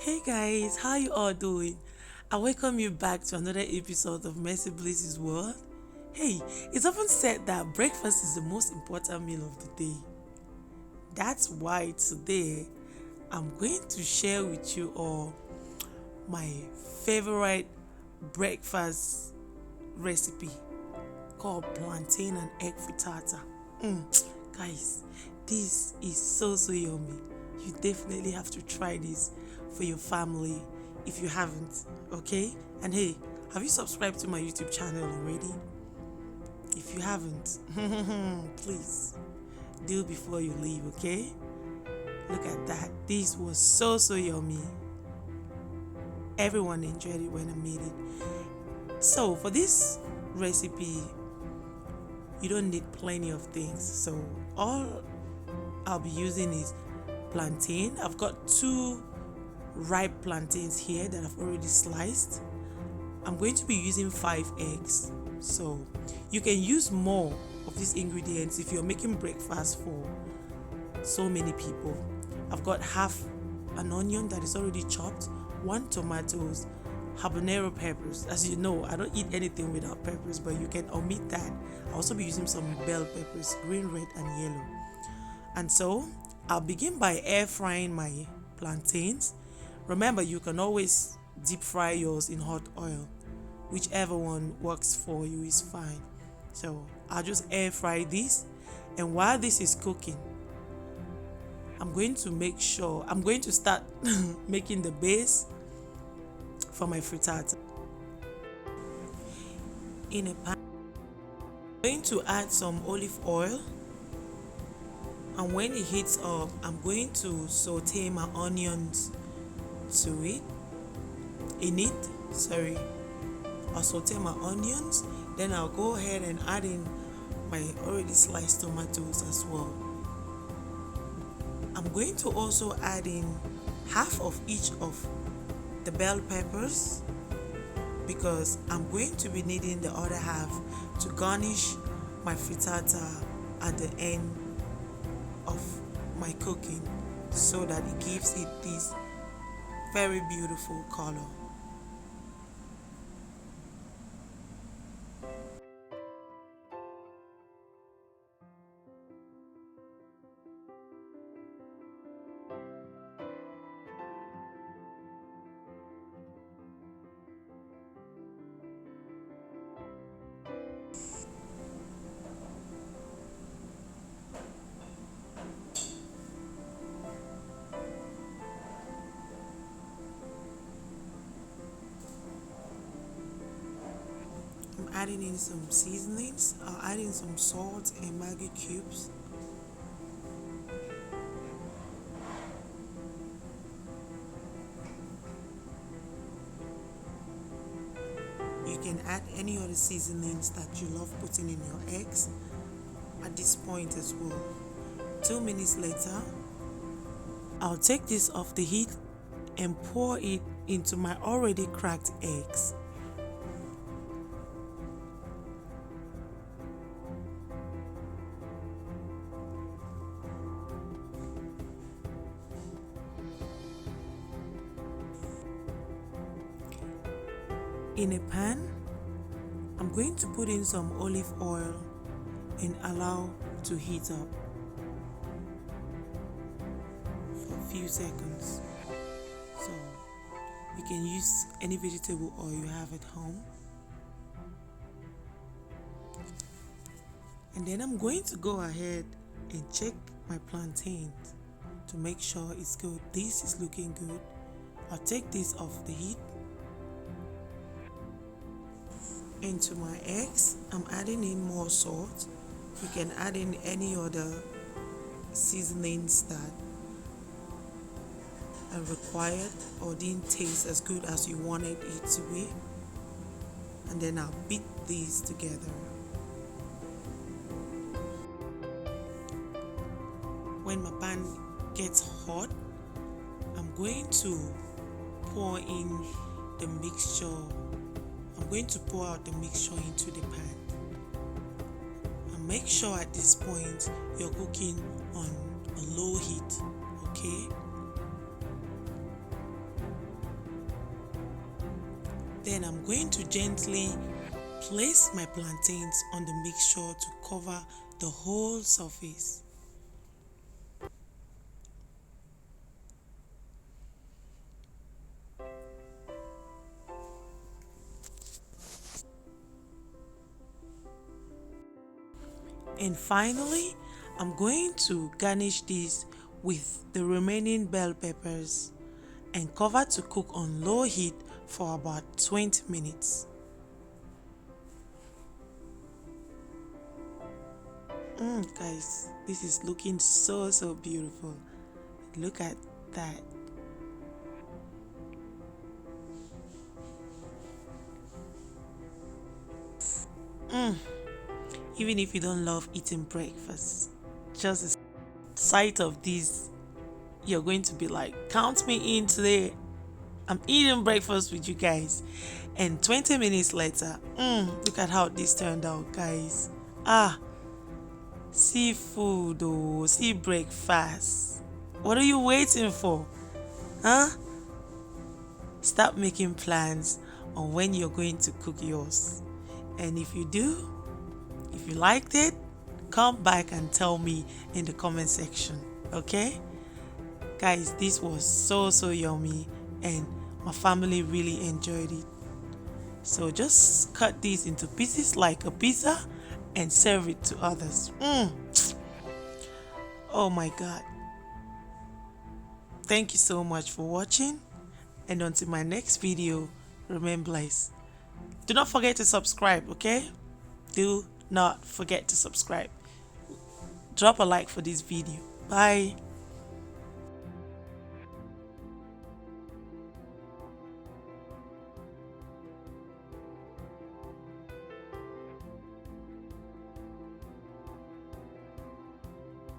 Hey guys, how you all doing? I welcome you back to another episode of Mercy Bliss's World. Hey, it's often said that breakfast is the most important meal of the day. That's why today I'm going to share with you all my favorite breakfast recipe called plantain and egg frittata. Guys, this is so yummy. You definitely have to try this for your family if you haven't, okay? And hey, have you subscribed to my YouTube channel already? If you haven't, please do before you leave, okay? Look at that. This was so yummy. Everyone enjoyed it when I made it. So, for this recipe, you don't need plenty of things. So, all I'll be using is plantain. I've got two ripe plantains here that I've already sliced. I'm going to be using 5 eggs. So you can use more of these ingredients if you're making breakfast for so many people. I've got half an onion that is already chopped, 1 tomatoes, habanero peppers. As you know, I don't eat anything without peppers, but you can omit that. I'll also be using some bell peppers, green, red, and yellow. And so I'll begin by air frying my plantains. Remember, you can always deep fry yours in hot oil. Whichever one works for you is fine. So I'll just air fry this. And while this is cooking, I'm going to start making the base for my frittata. In a pan, I'm going to add some olive oil. And when it heats up, I'm going to saute my onions to it. I'll saute my onions, then I'll go ahead and add in my already sliced tomatoes as well. I'm going to also add in half of each of the bell peppers because I'm going to be needing the other half to garnish my frittata at the end of my cooking so that it gives it this very beautiful color. I'm adding in some seasonings. I'll add in some salt and Maggi cubes. You can add any other seasonings that you love putting in your eggs at this point as well. 2 minutes later, I'll take this off the heat and pour it into my already cracked eggs. In a pan, I'm going to put in some olive oil and allow to heat up for a few seconds. So you can use any vegetable oil you have at home. And then I'm going to go ahead and check my plantains to make sure it's good. This is looking good. I'll take this off the heat. Into my eggs, I'm adding in more salt. You can add in any other seasonings that are required or didn't taste as good as you wanted it to be. And then I'll beat these together. When my pan gets hot, I'm going to pour in the mixture. I'm going to pour out the mixture into the pan. And make sure at this point you're cooking on a low heat, okay? Then I'm going to gently place my plantains on the mixture to cover the whole surface. And finally, I'm going to garnish this with the remaining bell peppers and cover to cook on low heat for about 20 minutes. Guys, this is looking so beautiful. Look at that. Even if you don't love eating breakfast, just the sight of this, you're going to be like, count me in today. I'm eating breakfast with you guys. And 20 minutes later, look at how this turned out, guys. Seafood, oh, sea breakfast. What are you waiting for? Huh? Start making plans on when you're going to cook yours. And if you do, if you liked it, come back and tell me in the comment section, okay? Guys, this was so yummy and my family really enjoyed it. So just cut these into pieces like a pizza and serve it to others. Oh my God. Thank you so much for watching, and until my next video, remain blessed. Do not forget to subscribe, okay? Do not forget to subscribe. Drop a like for this video. Bye.